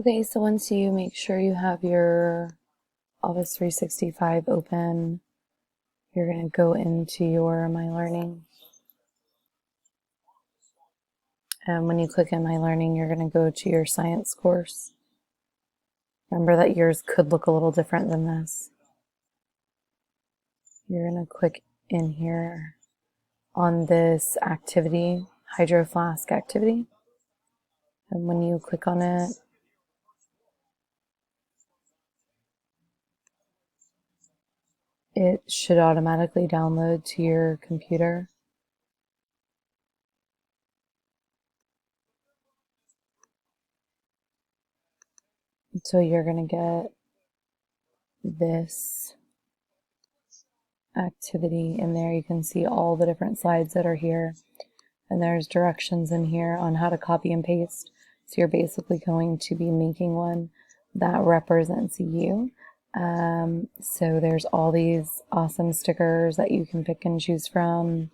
Okay, so once you make sure you have your Office 365 open, you're going to go into your My Learning. And when you click in My Learning, you're going to go to your science course. Remember that yours could look a little different than this. You're going to click in here on this activity, HydroFlask Activity. And when you click on it, it should automatically download to your computer. So you're going to get this activity in there. You can see all the different slides that are here, and there's directions in here on how to copy and paste. So you're basically going to be making one that represents you. So there's all these awesome stickers that you can pick and choose from.